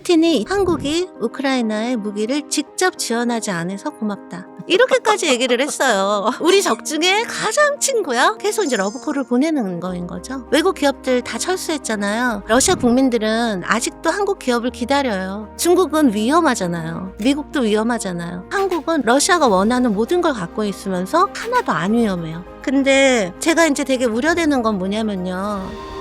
푸틴이 한국이 우크라이나에 무기를 직접 지원하지 않아서 고맙다. 이렇게까지 얘기를 했어요. 우리 적 중에 가장 친구야? 계속 이제 러브콜을 보내는 거인 거죠. 외국 기업들 다 철수했잖아요. 러시아 국민들은 아직도 한국 기업을 기다려요. 중국은 위험하잖아요. 미국도 위험하잖아요. 한국은 러시아가 원하는 모든 걸 갖고 있으면서 하나도 안 위험해요. 근데 제가 이제 되게 우려되는 건 뭐냐면요.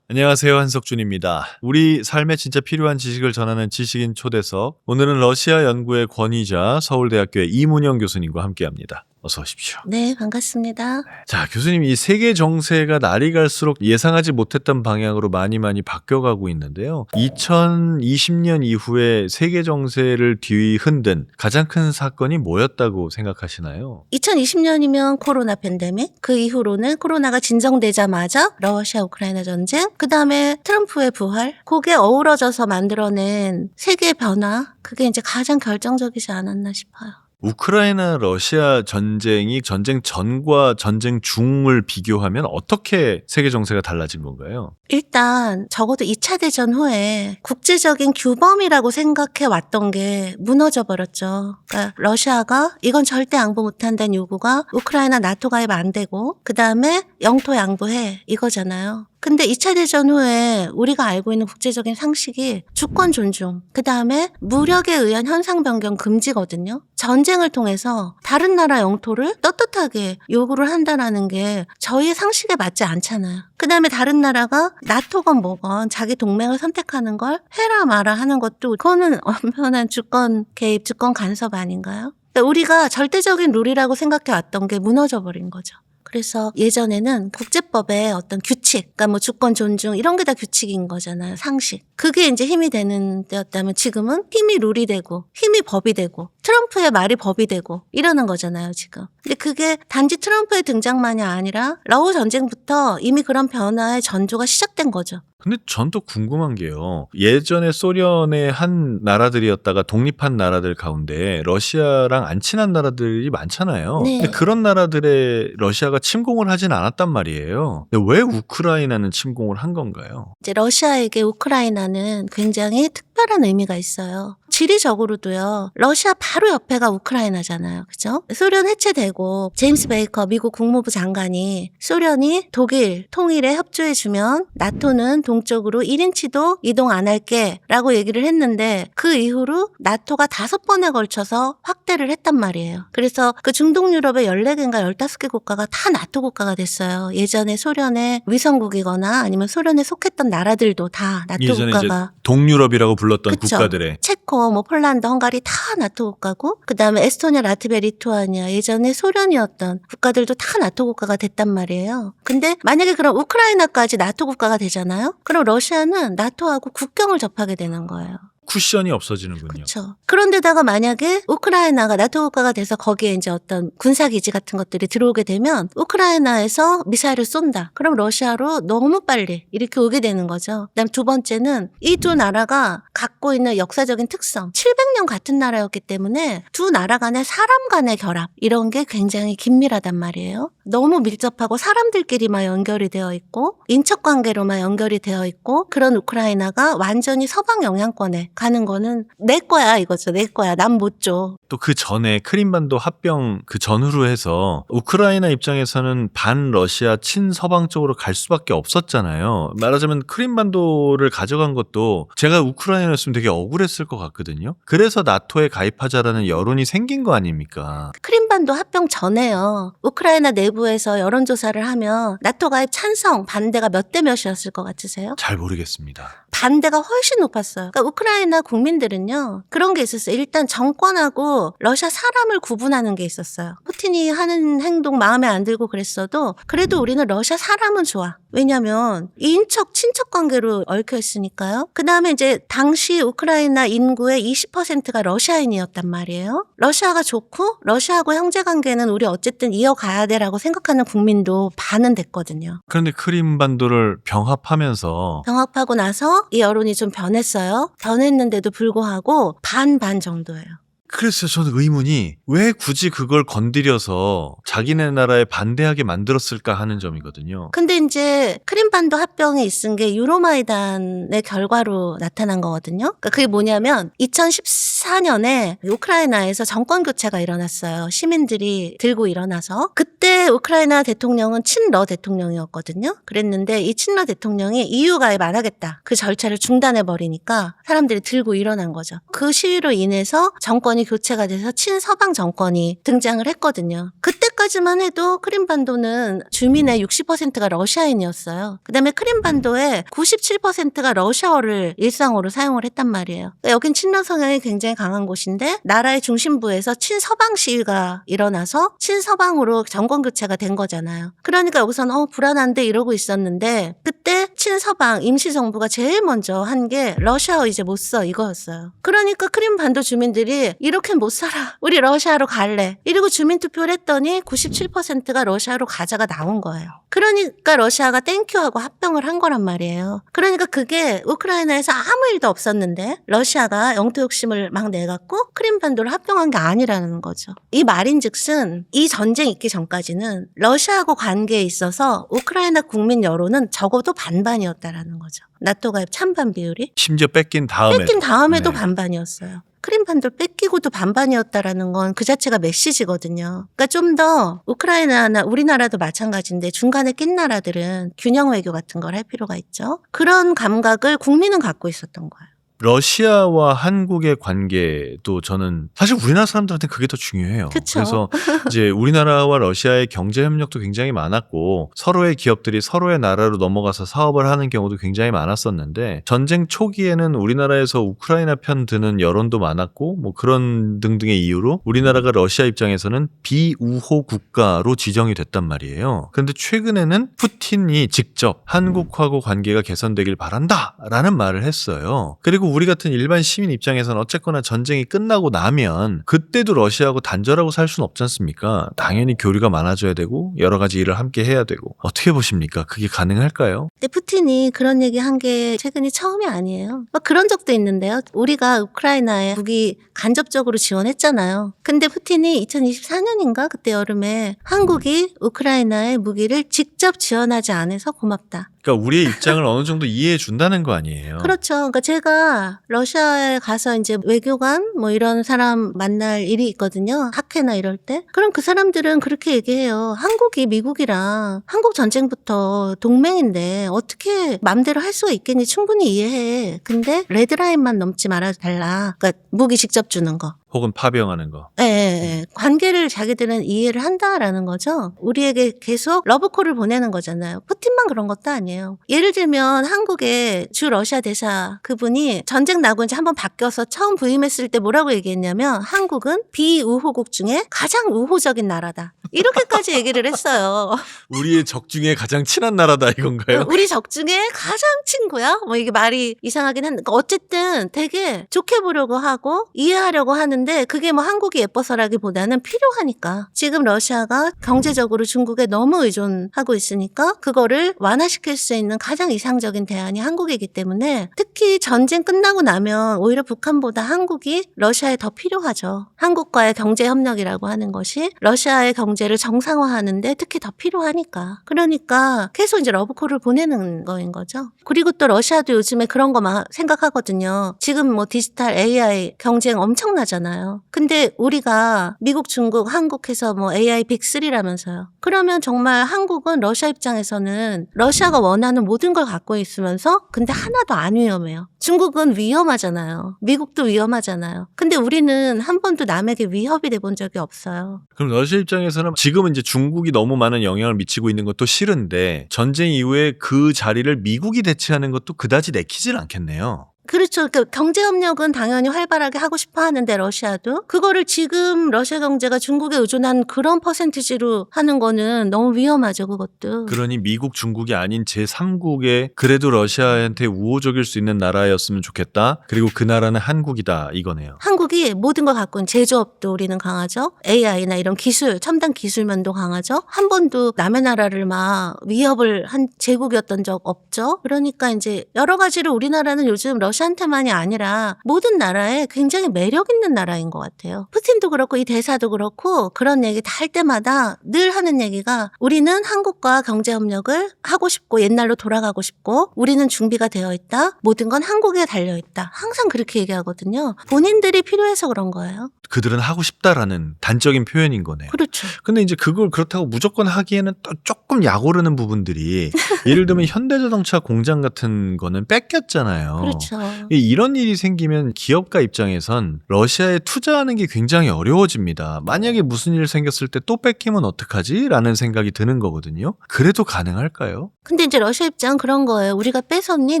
안녕하세요, 한석준입니다. 우리 삶에 진짜 필요한 지식을 전하는 지식인 초대석. 오늘은 러시아 연구의 권위자 서울대학교의 이문영 교수님과 함께합니다. 어서 오십시오. 네, 반갑습니다. 자, 교수님, 이 세계 정세가 날이 갈수록 예상하지 못했던 방향으로 많이 바뀌어가고 있는데요. 2020년 이후에 세계 정세를 뒤흔든 가장 큰 사건이 뭐였다고 생각하시나요? 2020년이면 코로나 팬데믹, 그 이후로는 코로나가 진정되자마자 러시아 우크라이나 전쟁, 그 다음에 트럼프의 부활, 그게 어우러져서 만들어낸 세계의 변화, 그게 이제 가장 결정적이지 않았나 싶어요. 우크라이나 러시아 전쟁이 전쟁 전과 전쟁 중을 비교하면 어떻게 세계 정세가 달라진 건가요? 일단 적어도 2차 대전 후에 국제적인 규범이라고 생각해 왔던 게 무너져 버렸죠. 그러니까 러시아가 이건 절대 양보 못한다는 요구가 우크라이나 나토 가입 안 되고 그 다음에 영토 양보해 이거잖아요. 근데 2차 대전 후에 우리가 알고 있는 국제적인 상식이 주권 존중, 그 다음에 무력에 의한 현상 변경 금지거든요. 전쟁을 통해서 다른 나라 영토를 떳떳하게 요구를 한다는 게 저희의 상식에 맞지 않잖아요. 그 다음에 다른 나라가 나토건 뭐건 자기 동맹을 선택하는 걸 해라 마라 하는 것도 그거는 엄연한 주권 개입, 주권 간섭 아닌가요? 그러니까 우리가 절대적인 룰이라고 생각해 왔던 게 무너져 버린 거죠. 그래서 예전에는 국제법의 어떤 규칙, 그러니까 뭐 주권 존중 이런 게 다 규칙인 거잖아요. 상식. 그게 이제 힘이 되는 때였다면 지금은 힘이 룰이 되고 힘이 법이 되고 트럼프의 말이 법이 되고 이러는 거잖아요, 지금. 근데 그게 단지 트럼프의 등장만이 아니라 러우 전쟁부터 이미 그런 변화의 전조가 시작된 거죠. 근데 전 또 궁금한 게요. 예전에 소련의 한 나라들이었다가 독립한 나라들 가운데 러시아랑 안 친한 나라들이 많잖아요. 네. 근데 그런 나라들에 러시아가 침공을 하진 않았단 말이에요. 근데 왜 우크라이나는 침공을 한 건가요? 이제 러시아에게 우크라이나는 굉장히 특별한 의미가 있어요. 지리적으로도요. 러시아 바로 옆에가 우크라이나잖아요. 그죠? 소련 해체되고 제임스 베이커 미국 국무부 장관이 소련이 독일 통일에 협조해주면 나토는 동쪽으로 1인치도 이동 안 할게 라고 얘기를 했는데 그 이후로 나토가 5번에 걸쳐서 확대를 했단 말이에요. 그래서 그 중동 유럽의 14개인가 15개 국가가 다 나토 국가가 됐어요. 예전에 소련의 위성국이거나 아니면 소련에 속했던 나라들도 다 나토 예전에 국가가. 이제 동유럽이라고 불렀던 그쵸. 국가들의 체코, 뭐 폴란드, 헝가리 다 나토 국가고 그다음에 에스토니아, 라트비아, 리투아니아 예전에 소련이었던 국가들도 다 나토 국가가 됐단 말이에요. 근데 만약에 그럼 우크라이나까지 나토 국가가 되잖아요. 그럼 러시아는 나토하고 국경을 접하게 되는 거예요. 쿠션이 없어지는군요. 그렇죠. 그런데다가 만약에 우크라이나가 나토 국가가 돼서 거기에 이제 어떤 군사기지 같은 것들이 들어오게 되면 우크라이나에서 미사일을 쏜다. 그럼 러시아로 너무 빨리 이렇게 오게 되는 거죠. 그다음 두 번째는 이 두 나라가 갖고 있는 역사적인 특성, 700년 같은 나라였기 때문에 두 나라 간의 사람 간의 결합 이런 게 굉장히 긴밀하단 말이에요. 너무 밀접하고 사람들끼리만 연결이 되어 있고 인척관계로만 연결이 되어 있고 그런 우크라이나가 완전히 서방 영향권에 가는 거는 내 거야 이거죠. 내 거야. 난 못 줘. 또 그 전에 크림반도 합병 그 전후로 해서 우크라이나 입장에서는 반 러시아 친서방 쪽으로 갈 수밖에 없었잖아요. 말하자면 크림반도를 가져간 것도 제가 우크라이나였으면 되게 억울했을 것 같거든요. 그래서 나토에 가입하자라는 여론이 생긴 거 아닙니까? 크림반도 합병 전에요. 우크라이나 내부에서 여론조사를 하면 나토 가입 찬성, 반대가 몇 대 몇이었을 것 같으세요? 잘 모르겠습니다. 반대가 훨씬 높았어요. 그러니까 우크라이나 국민들은요. 그런 게 있었어요. 일단 정권하고 러시아 사람을 구분하는 게 있었어요. 푸틴이 하는 행동 마음에 안 들고 그랬어도 그래도 우리는 러시아 사람은 좋아. 왜냐하면 인척, 친척 관계로 얽혀 있으니까요. 그다음에 이제 당시 우크라이나 인구의 20%가 러시아인이었단 말이에요. 러시아가 좋고 러시아하고 형제관계는 우리 어쨌든 이어가야 돼라고 생각하는 국민도 반은 됐거든요. 그런데 크림반도를 병합하면서 병합하고 나서 이 여론이 좀 변했어요. 변했는데도 불구하고 반반 정도예요. 그래서 저는 의문이 왜 굳이 그걸 건드려서 자기네 나라에 반대하게 만들었을까 하는 점이거든요. 근데 이제 크림반도 합병이 있은 게 유로마이단의 결과로 나타난 거거든요. 그러니까 그게 뭐냐면 2014년에 우크라이나에서 정권 교체가 일어났어요. 시민들이 들고 일어나서. 그때 우크라이나 대통령은 친러 대통령이었거든요. 그랬는데 이 친러 대통령이 EU 가입 안 하겠다. 그 절차를 중단해 버리니까 사람들이 들고 일어난 거죠. 그 시위로 인해서 정권이 교체가 돼서 친서방 정권이 등장을 했거든요. 그때까지만 해도 크림반도는 주민의 60%가 러시아인이었어요. 그다음에 크림반도의 97%가 러시아어를 일상어로 사용을 했단 말이에요. 그러니까 여긴 친러 성향이 굉장히 강한 곳인데 나라의 중심부에서 친서방 시위가 일어나서 친서방으로 정권 교체가 된 거잖아요. 그러니까 여기서는 불안한데 이러고 있었는데 그때 친서방 임시정부가 제일 먼저 한 게 러시아어 이제 못 써 이거였어요. 그러니까 크림반도 주민들이 이렇게 못 살아. 우리 러시아로 갈래. 이러고 주민투표를 했더니 97%가 러시아로 가자가 나온 거예요. 그러니까 러시아가 땡큐하고 합병을 한 거란 말이에요. 그러니까 그게 우크라이나에서 아무 일도 없었는데 러시아가 영토 욕심을 막 내갖고 크림반도를 합병한 게 아니라는 거죠. 이 말인즉슨 이 전쟁 있기 전까지는 러시아하고 관계에 있어서 우크라이나 국민 여론은 적어도 반반이었다라는 거죠. 나토 가입 찬반 비율이. 심지어 뺏긴 다음에도 네. 반반이었어요. 크림반도를 뺏기고도 반반이었다라는 건 그 자체가 메시지거든요. 그러니까 좀 더 우크라이나나 우리나라도 마찬가지인데 중간에 낀 나라들은 균형 외교 같은 걸 할 필요가 있죠. 그런 감각을 국민은 갖고 있었던 거예요. 러시아와 한국의 관계도 저는 사실 우리나라 사람들한테 그게 더 중요해요. 그쵸. 그래서 이제 우리나라와 러시아의 경제 협력도 굉장히 많았고 서로의 기업들이 서로의 나라로 넘어가서 사업을 하는 경우도 굉장히 많았었는데 전쟁 초기에는 우리나라에서 우크라이나 편 드는 여론도 많았고 뭐 그런 등등의 이유로 우리나라가 러시아 입장에서는 비우호 국가로 지정이 됐단 말이에요. 그런데 최근에는 푸틴이 직접 한국하고 관계가 개선되길 바란다라는 말을 했어요. 그리고 우리 같은 일반 시민 입장에서는 어쨌거나 전쟁이 끝나고 나면 그때도 러시아하고 단절하고 살 수는 없지 않습니까? 당연히 교류가 많아져야 되고 여러 가지 일을 함께 해야 되고 어떻게 보십니까? 그게 가능할까요? 근데 푸틴이 그런 얘기 한 게 최근이 처음이 아니에요. 막 그런 적도 있는데요. 우리가 우크라이나에 무기 간접적으로 지원했잖아요. 근데 푸틴이 2024년인가 그때 여름에 한국이 우크라이나에 무기를 직접 지원하지 않아서 고맙다. 그러니까 우리의 입장을 어느 정도 이해해 준다는 거 아니에요? 그렇죠. 그러니까 제가 러시아에 가서 이제 외교관 뭐 이런 사람 만날 일이 있거든요. 학회나 이럴 때. 그럼 그 사람들은 그렇게 얘기해요. 한국이 미국이랑 한국 전쟁부터 동맹인데 어떻게 맘대로 할 수가 있겠니? 충분히 이해해. 근데 레드라인만 넘지 말아 달라. 그러니까 무기 직접 주는 거. 혹은 파병하는 거. 예. 관계를 자기들은 이해를 한다라는 거죠. 우리에게 계속 러브콜을 보내는 거잖아요. 푸틴만 그런 것도 아니에요. 예를 들면 한국의 주 러시아 대사 그분이 전쟁 나고 이제 한번 바뀌어서 처음 부임했을 때 뭐라고 얘기했냐면 한국은 비우호국 중에 가장 우호적인 나라다. 이렇게까지 얘기를 했어요. 우리의 적 중에 가장 친한 나라다 이건가요? 우리 적 중에 가장 친구야? 뭐 이게 말이 이상하긴 한데 어쨌든 되게 좋게 보려고 하고 이해하려고 하는데 그게 뭐 한국이 예뻐서라기보다는 필요하니까. 지금 러시아가 경제적으로 중국에 너무 의존하고 있으니까 그거를 완화시킬 수 있는 가장 이상적인 대안이 한국이기 때문에 특히 전쟁 끝나고 나면 오히려 북한보다 한국이 러시아에 더 필요하죠. 한국과의 경제 협력이라고 하는 것이 러시아의 경제를 정상화하는데 특히 더 필요하니까. 그러니까 계속 이제 러브콜을 보내는 거인 거죠. 그리고 또 러시아도 요즘에 그런 거 막 생각하거든요. 지금 뭐 디지털 AI 경쟁 엄청나잖아요. 근데 우리가 미국, 중국, 한국 해서 뭐 AI 빅3라면서요. 그러면 정말 한국은 러시아 입장에서는 러시아가 원하는 모든 걸 갖고 있으면서 근데 하나도 안 위험해요. 중국은 위험하잖아요. 미국도 위험하잖아요. 근데 우리는 한 번도 남에게 위협이 돼본 적이 없어요. 그럼 러시아 입장에서는 지금은 이제 중국이 너무 많은 영향을 미치고 있는 것도 싫은데 전쟁 이후에 그 자리를 미국이 대체하는 것도 그다지 내키질 않겠네요. 그렇죠. 그러니까 경제협력은 당연히 활발하게 하고 싶어 하는데 러시아도 그거를 지금 러시아 경제가 중국에 의존한 그런 퍼센티지로 하는 거는 너무 위험하죠. 그것도. 그러니 미국, 중국이 아닌 제3국에 그래도 러시아한테 우호적일 수 있는 나라였으면 좋겠다. 그리고 그 나라는 한국이다 이거네요. 한국이 모든 걸 갖고 있는 제조업도 우리는 강하죠. AI나 이런 기술, 첨단 기술면도 강하죠. 한 번도 남의 나라를 막 위협을 한 제국이었던 적 없죠. 그러니까 이제 여러 가지로 우리나라는 요즘 러시아 러시아한테만이 아니라 모든 나라에 굉장히 매력 있는 나라인 것 같아요. 푸틴도 그렇고 이 대사도 그렇고 그런 얘기 다 할 때마다 늘 하는 얘기가 우리는 한국과 경제협력을 하고 싶고 옛날로 돌아가고 싶고 우리는 준비가 되어 있다. 모든 건 한국에 달려 있다. 항상 그렇게 얘기하거든요. 본인들이 필요해서 그런 거예요. 그들은 하고 싶다라는 단적인 표현인 거네요. 그렇죠. 근데 이제 그걸 그렇다고 무조건 하기에는 또 조금 약오르는 부분들이 예를 들면 현대자동차 공장 같은 거는 뺏겼잖아요. 그렇죠. 이런 일이 생기면 기업가 입장에선 러시아에 투자하는 게 굉장히 어려워집니다. 만약에 무슨 일 생겼을 때 또 뺏기면 어떡하지? 라는 생각이 드는 거거든요. 그래도 가능할까요? 근데 이제 러시아 입장은 그런 거예요. 우리가 뺏었니?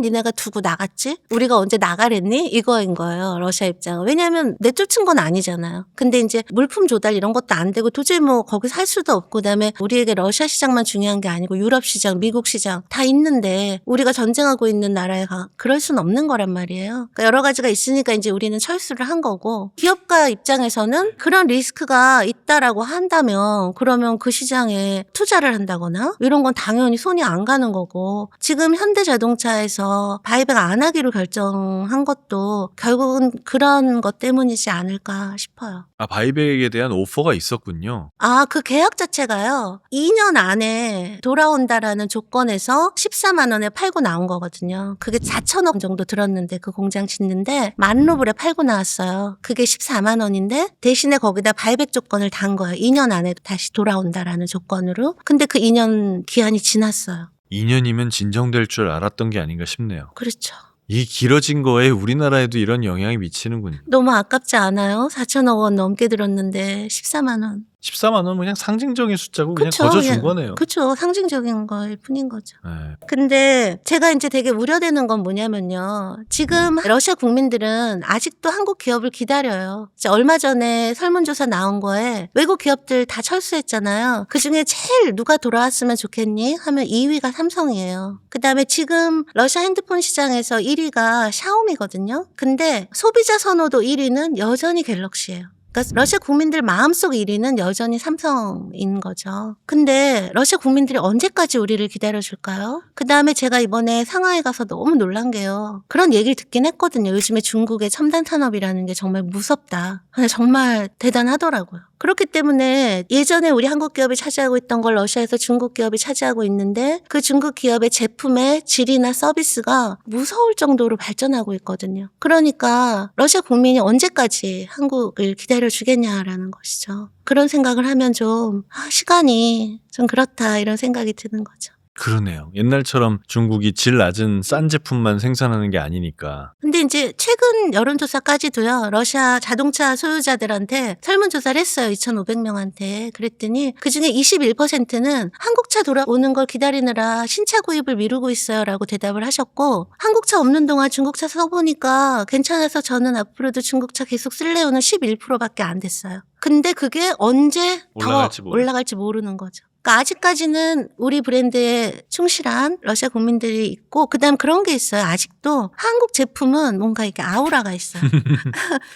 니네가 두고 나갔지? 우리가 언제 나가랬니? 이거인 거예요. 러시아 입장은. 왜냐하면 내쫓은 건 아니잖아요. 근데 이제 물품 조달 이런 것도 안 되고 도저히 뭐 거기 살 수도 없고 그다음에 우리에게 러시아 시장만 중요한 게 아니고 유럽 시장, 미국 시장 다 있는데 우리가 전쟁하고 있는 나라에 그럴 수는 없는 거란 말이에요. 그러니까 여러 가지가 있으니까 이제 우리는 철수를 한 거고 기업가 입장에서는 그런 리스크가 있다라고 한다면 그러면 그 시장에 투자를 한다거나 이런 건 당연히 손이 안 가는 거고 지금 현대자동차에서 바이백 안 하기로 결정한 것도 결국은 그런 것 때문이지 않을까 싶어요. 아, 바이백에 대한 오퍼가 있었군요. 아, 그 계약 자체가요. 2년 안에 돌아온다라는 조건에서 14만 원에 팔고 나온 거거든요. 그게 4천억 정도 들었는데 그 공장 짓는데 10,000루블에 팔고 나왔어요. 그게 14만 원인데 대신에 거기다 바이백 조건을 단 거예요. 2년 안에 다시 돌아온다라는 조건으로. 근데 그 2년 기한이 지났어요. 2년이면 진정될 줄 알았던 게 아닌가 싶네요. 그렇죠. 이 길어진 거에 우리나라에도 이런 영향이 미치는군요. 너무 아깝지 않아요? 4천억 원 넘게 들었는데 14만 원. 14만 원은 그냥 상징적인 숫자고 그냥 그쵸, 거저준 그냥, 거네요. 그쵸. 상징적인 거일 뿐인 거죠. 네. 근데 제가 이제 되게 우려되는 건 뭐냐면요. 지금 러시아 국민들은 아직도 한국 기업을 기다려요. 이제 얼마 전에 설문조사 나온 거에 외국 기업들 다 철수했잖아요. 그중에 제일 누가 돌아왔으면 좋겠니? 하면 2위가 삼성이에요. 그다음에 지금 러시아 핸드폰 시장에서 1위가 샤오미거든요. 근데 소비자 선호도 1위는 여전히 갤럭시예요. 그러니까 러시아 국민들 마음속 1위는 여전히 삼성인 거죠. 근데 러시아 국민들이 언제까지 우리를 기다려줄까요? 그다음에 제가 이번에 상하이 가서 너무 놀란 게요. 그런 얘기를 듣긴 했거든요. 요즘에 중국의 첨단 산업이라는 게 정말 무섭다. 근데 정말 대단하더라고요. 그렇기 때문에 예전에 우리 한국 기업이 차지하고 있던 걸 러시아에서 중국 기업이 차지하고 있는데 그 중국 기업의 제품의 질이나 서비스가 무서울 정도로 발전하고 있거든요. 그러니까 러시아 국민이 언제까지 한국을 기다려주겠냐라는 것이죠. 그런 생각을 하면 좀 시간이 좀 그렇다 이런 생각이 드는 거죠. 그러네요. 옛날처럼 중국이 질 낮은 싼 제품만 생산하는 게 아니니까. 근데 이제 최근 여론조사까지도요. 러시아 자동차 소유자들한테 설문조사를 했어요. 2,500명한테. 그랬더니 그중에 21%는 한국차 돌아오는 걸 기다리느라 신차 구입을 미루고 있어요 라고 대답을 하셨고 한국차 없는 동안 중국차 써보니까 괜찮아서 저는 앞으로도 중국차 계속 쓸래요는 11%밖에 안 됐어요. 근데 그게 언제 더 올라갈지 모르는 거죠. 그러니까 아직까지는 우리 브랜드에 충실한 러시아 국민들이 있고 그다음 그런 게 있어요. 아직도 한국 제품은 뭔가 이렇게 아우라가 있어요.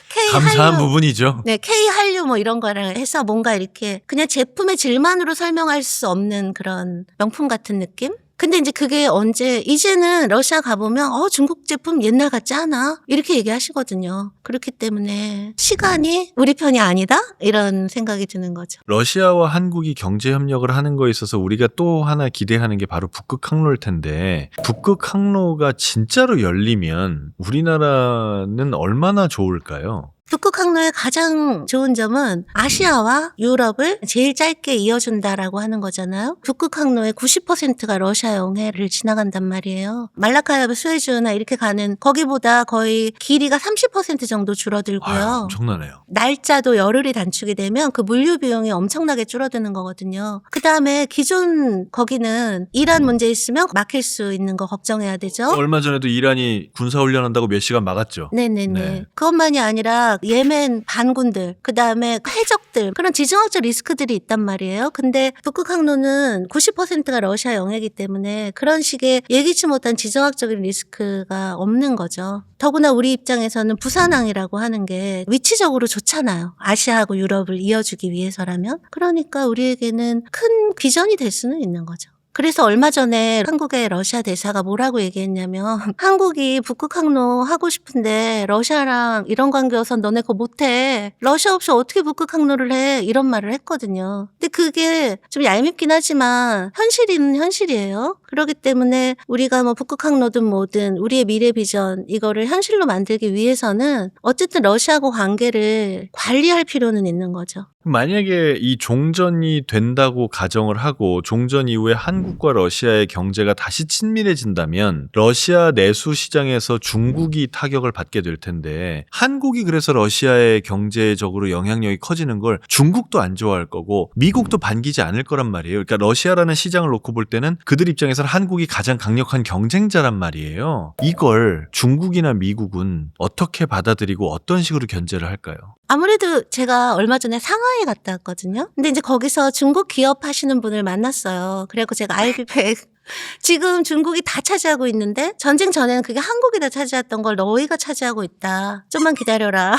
K 감사한 한류, 부분이죠. 네, K 한류 뭐 이런 거랑 해서 뭔가 이렇게 그냥 제품의 질만으로 설명할 수 없는 그런 명품 같은 느낌? 근데 이제 그게 언제 이제는 러시아 가보면 중국 제품 옛날 같지 않아? 이렇게 얘기하시거든요. 그렇기 때문에 시간이 우리 편이 아니다? 이런 생각이 드는 거죠. 러시아와 한국이 경제 협력을 하는 거에 있어서 우리가 또 하나 기대하는 게 바로 북극 항로일 텐데 북극 항로가 진짜로 열리면 우리나라는 얼마나 좋을까요? 북극 항로의 가장 좋은 점은 아시아와 유럽을 제일 짧게 이어준다라고 하는 거잖아요. 북극 항로의 90%가 러시아 영해를 지나간단 말이에요. 말라카야 스웨즈나 이렇게 가는 거기보다 거의 길이가 30% 정도 줄어들고요. 아유, 엄청나네요. 날짜도 열흘이 단축이 되면 그 물류 비용이 엄청나게 줄어드는 거거든요. 그다음에 기존 거기는 이란 문제 있으면 막힐 수 있는 거 걱정해야 되죠. 얼마 전에도 이란이 군사훈련한다고 몇 시간 막았죠. 네네네. 네. 그것만이 아니라 예멘 반군들, 그다음에 해적들 그런 지정학적 리스크들이 있단 말이에요. 근데 북극 항로는 90%가 러시아 영해이기 때문에 그런 식의 예기치 못한 지정학적인 리스크가 없는 거죠. 더구나 우리 입장에서는 부산항이라고 하는 게 위치적으로 좋잖아요. 아시아하고 유럽을 이어주기 위해서라면. 그러니까 우리에게는 큰 비전이 될 수는 있는 거죠. 그래서 얼마 전에 한국의 러시아 대사가 뭐라고 얘기했냐면 한국이 북극 항로 하고 싶은데 러시아랑 이런 관계여서 너네 그거 못해. 러시아 없이 어떻게 북극 항로를 해. 이런 말을 했거든요. 근데 그게 좀 얄밉긴 하지만 현실은 현실이에요. 그렇기 때문에 우리가 뭐 북극 항로든 뭐든 우리의 미래 비전 이거를 현실로 만들기 위해서는 어쨌든 러시아하고 관계를 관리할 필요는 있는 거죠. 만약에 이 종전이 된다고 가정을 하고 종전 이후에 한국과 러시아의 경제가 다시 친밀해진다면 러시아 내수 시장에서 중국이 타격을 받게 될 텐데 한국이 그래서 러시아의 경제적으로 영향력이 커지는 걸 중국도 안 좋아할 거고 미국도 반기지 않을 거란 말이에요. 그러니까 러시아라는 시장을 놓고 볼 때는 그들 입장에서는 한국이 가장 강력한 경쟁자란 말이에요. 이걸 중국이나 미국은 어떻게 받아들이고 어떤 식으로 견제를 할까요? 아무래도 제가 얼마 전에 상하이에 갔다 왔거든요. 근데 이제 거기서 중국 기업 하시는 분을 만났어요. 그래갖고 제가 아이비백 지금 중국이 다 차지하고 있는데 전쟁 전에는 그게 한국이 다 차지했던 걸 너희가 차지하고 있다. 좀만 기다려라.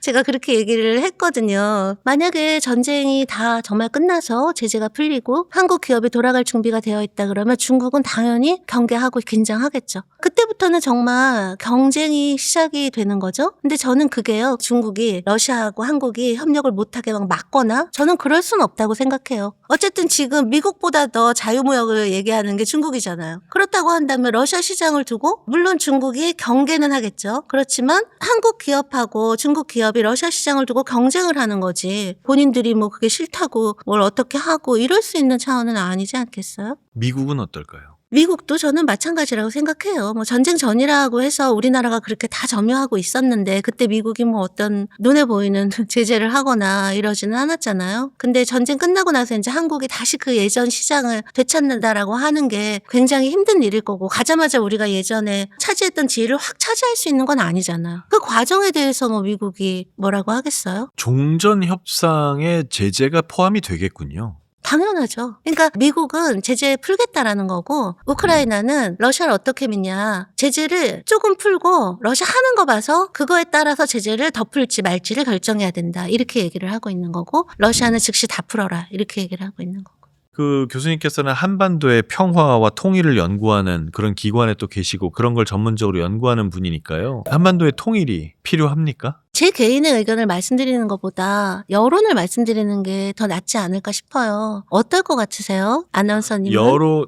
제가 그렇게 얘기를 했거든요. 만약에 전쟁이 다 정말 끝나서 제재가 풀리고 한국 기업이 돌아갈 준비가 되어 있다 그러면 중국은 당연히 경계하고 긴장하겠죠. 그때부터는 정말 경쟁이 시작이 되는 거죠. 근데 저는 그게요. 중국이 러시아하고 한국이 협력을 못하게 막 막거나 저는 그럴 수는 없다고 생각해요. 어쨌든 지금 미국보다 더 자유무역을 얘기하는 게 중국이잖아요. 그렇다고 한다면 러시아 시장을 두고 물론 중국이 경계는 하겠죠. 그렇지만 한국 기업하고 중국 기업이 러시아 시장을 두고 경쟁을 하는 거지. 본인들이 뭐 그게 싫다고 뭘 어떻게 하고 이럴 수 있는 차원은 아니지 않겠어요? 미국은 어떨까요? 미국도 저는 마찬가지라고 생각해요. 뭐 전쟁 전이라고 해서 우리나라가 그렇게 다 점유하고 있었는데 그때 미국이 뭐 어떤 눈에 보이는 제재를 하거나 이러지는 않았잖아요. 근데 전쟁 끝나고 나서 이제 한국이 다시 그 예전 시장을 되찾는다라고 하는 게 굉장히 힘든 일일 거고 가자마자 우리가 예전에 차지했던 지위를 확 차지할 수 있는 건 아니잖아요. 그 과정에 대해서 뭐 미국이 뭐라고 하겠어요? 종전 협상에 제재가 포함이 되겠군요. 당연하죠. 그러니까 미국은 제재 풀겠다라는 거고 우크라이나는 러시아를 어떻게 믿냐. 제재를 조금 풀고 러시아 하는 거 봐서 그거에 따라서 제재를 더 풀지 말지를 결정해야 된다. 이렇게 얘기를 하고 있는 거고 러시아는 즉시 다 풀어라. 이렇게 얘기를 하고 있는 거고. 그 교수님께서는 한반도의 평화와 통일을 연구하는 그런 기관에 또 계시고 그런 걸 전문적으로 연구하는 분이니까요. 한반도의 통일이 필요합니까? 제 개인의 의견을 말씀드리는 것보다 여론을 말씀드리는 게 더 낫지 않을까 싶어요. 어떨 것 같으세요? 아나운서님은?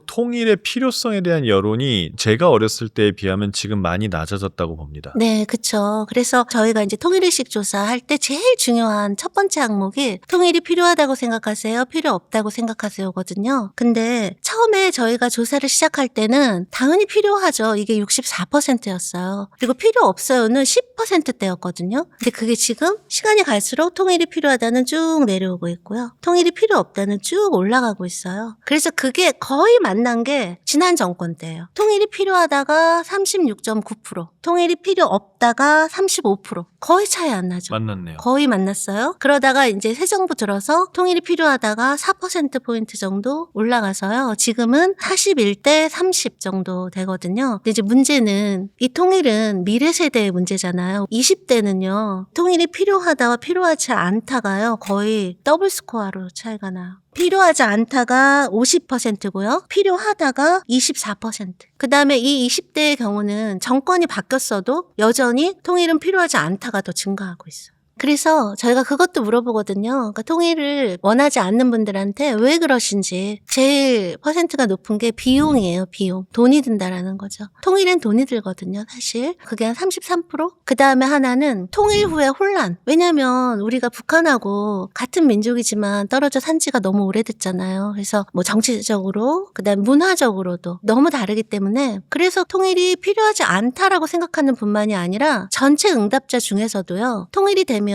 통일의 필요성에 대한 여론이 제가 어렸을 때에 비하면 지금 많이 낮아졌다고 봅니다. 네, 그쵸. 그래서 저희가 이제 통일의식 조사할 때 제일 중요한 첫 번째 항목이 통일이 필요하다고 생각하세요? 필요 없다고 생각하세요?거든요. 근데 처음에 저희가 조사를 시작할 때는 당연히 필요하죠. 이게 64%였어요. 그리고 필요 없어요는 10%대였거든요. 근데 그게 지금 시간이 갈수록 통일이 필요하다는 쭉 내려오고 있고요. 통일이 필요 없다는 쭉 올라가고 있어요. 그래서 그게 거의 만난 게 지난 정권 때예요. 통일이 필요하다가 36.9%, 통일이 필요 없다가 35%. 거의 차이 안 나죠. 만났네요. 거의 만났어요. 그러다가 이제 새 정부 들어서 통일이 필요하다가 4%포인트 정도 올라가서요. 지금은 41대 30 정도 되거든요. 근데 이제 문제는 이 통일은 미래 세대의 문제잖아요. 20대는요. 통일이 필요하다와 필요하지 않다가요. 거의 더블 스코어로 차이가 나요. 필요하지 않다가 50%고요. 필요하다가 24%. 그다음에 이 20대의 경우는 정권이 바뀌었어도 여전히 통일은 필요하지 않다가 더 증가하고 있어요. 그래서 저희가 그것도 물어보거든요. 그러니까 통일을 원하지 않는 분들한테 왜 그러신지 제일 퍼센트가 높은 게 비용이에요. 비용. 돈이 든다라는 거죠. 통일엔 돈이 들거든요. 사실. 그게 한 33%? 그다음에 하나는 통일 후의 혼란. 왜냐면 우리가 북한하고 같은 민족이지만 떨어져 산 지가 너무 오래됐잖아요. 그래서 뭐 정치적으로 그다음에 문화적으로도 너무 다르기 때문에 그래서 통일이 필요하지 않다라고 생각하는 분만이 아니라 전체 응답자 중에서도요. 통일이 되면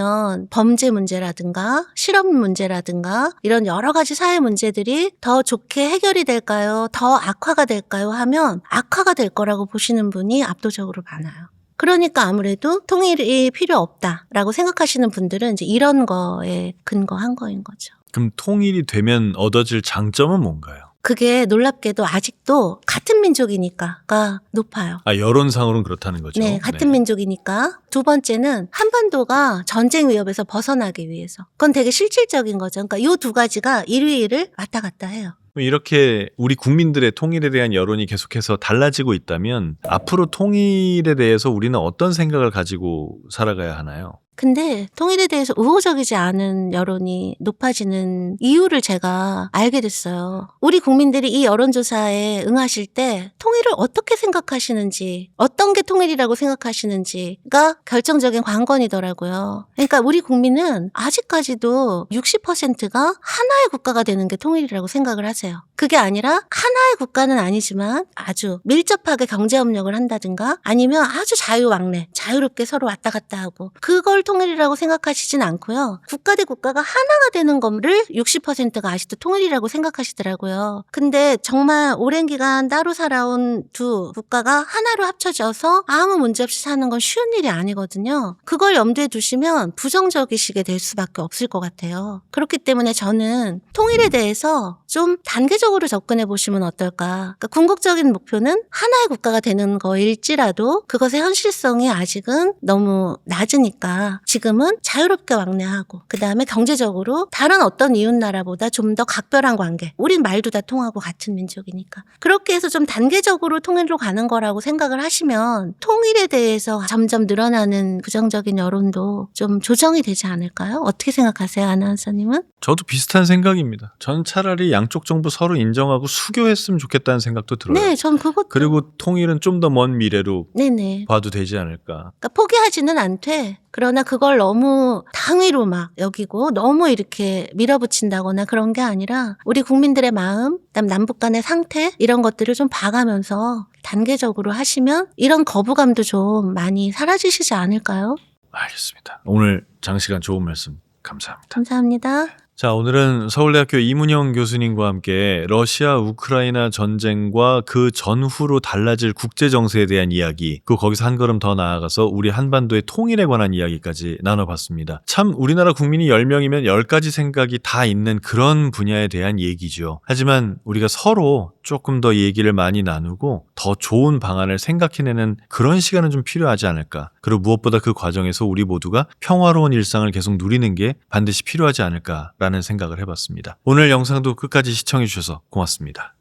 범죄 문제라든가 실업 문제라든가 이런 여러 가지 사회 문제들이 더 좋게 해결이 될까요? 더 악화가 될까요? 하면 악화가 될 거라고 보시는 분이 압도적으로 많아요. 그러니까 아무래도 통일이 필요 없다라고 생각하시는 분들은 이제 이런 거에 근거한 거인 거죠. 그럼 통일이 되면 얻어질 장점은 뭔가요? 그게 놀랍게도 아직도 같은 민족이니까가 높아요. 아, 여론상으로는 그렇다는 거죠. 네, 같은 민족이니까. 두 번째는 한반도가 전쟁 위협에서 벗어나기 위해서. 그건 되게 실질적인 거죠. 그러니까 이 두 가지가 1위를 왔다 갔다 해요. 이렇게 우리 국민들의 통일에 대한 여론이 계속해서 달라지고 있다면 앞으로 통일에 대해서 우리는 어떤 생각을 가지고 살아가야 하나요? 근데 통일에 대해서 우호적이지 않은 여론이 높아지는 이유를 제가 알게 됐어요. 우리 국민들이 이 여론조사에 응하실 때 통일을 어떻게 생각하시는지, 어떤 게 통일이라고 생각하시는지가 결정적인 관건이더라고요. 그러니까 우리 국민은 아직까지도 60%가 하나의 국가가 되는 게 통일이라고 생각을 하세요. 그게 아니라 하나의 국가는 아니지만 아주 밀접하게 경제협력을 한다든가 아니면 아주 자유왕래, 자유롭게 서로 왔다 갔다 하고 그걸 통일이라고 생각하시진 않고요. 국가 대 국가가 하나가 되는 거를 60%가 아직도 통일이라고 생각하시더라고요. 근데 정말 오랜 기간 따로 살아온 두 국가가 하나로 합쳐져서 아무 문제 없이 사는 건 쉬운 일이 아니거든요. 그걸 염두에 두시면 부정적이시게 될 수밖에 없을 것 같아요. 그렇기 때문에 저는 통일에 대해서 좀 단계적으로 접근해 보시면 어떨까. 그러니까 궁극적인 목표는 하나의 국가가 되는 거일지라도 그것의 현실성이 아직은 너무 낮으니까 지금은 자유롭게 왕래하고 그다음에 경제적으로 다른 어떤 이웃나라보다 좀 더 각별한 관계. 우린 말도 다 통하고 같은 민족이니까. 그렇게 해서 좀 단계적으로 통일로 가는 거라고 생각을 하시면 통일에 대해서 점점 늘어나는 부정적인 여론도 좀 조정이 되지 않을까요? 어떻게 생각하세요, 아나운서님은? 저도 비슷한 생각입니다. 전 차라리 양쪽 정부 서로 인정하고 수교했으면 좋겠다는 생각도 들어요. 네, 전 그것도. 그리고 통일은 좀 더 먼 미래로 네네. 봐도 되지 않을까. 그러니까 포기하지는 않되 그러나 그걸 너무 당위로 막 여기고 너무 이렇게 밀어붙인다거나 그런 게 아니라 우리 국민들의 마음, 그다음 남북 간의 상태 이런 것들을 좀 봐가면서 단계적으로 하시면 이런 거부감도 좀 많이 사라지시지 않을까요? 알겠습니다. 오늘 장시간 좋은 말씀 감사합니다. 감사합니다. 자, 오늘은 서울대학교 이문영 교수님과 함께 러시아 우크라이나 전쟁과 그 전후로 달라질 국제 정세에 대한 이야기, 그 거기서 한 걸음 더 나아가서 우리 한반도의 통일에 관한 이야기까지 나눠봤습니다. 참 우리나라 국민이 10명이면 10가지 생각이 다 있는 그런 분야에 대한 얘기죠. 하지만 우리가 서로 조금 더 얘기를 많이 나누고 더 좋은 방안을 생각해내는 그런 시간은 좀 필요하지 않을까. 그리고 무엇보다 그 과정에서 우리 모두가 평화로운 일상을 계속 누리는 게 반드시 필요하지 않을까라는 생각을 해봤습니다. 오늘 영상도 끝까지 시청해주셔서 고맙습니다.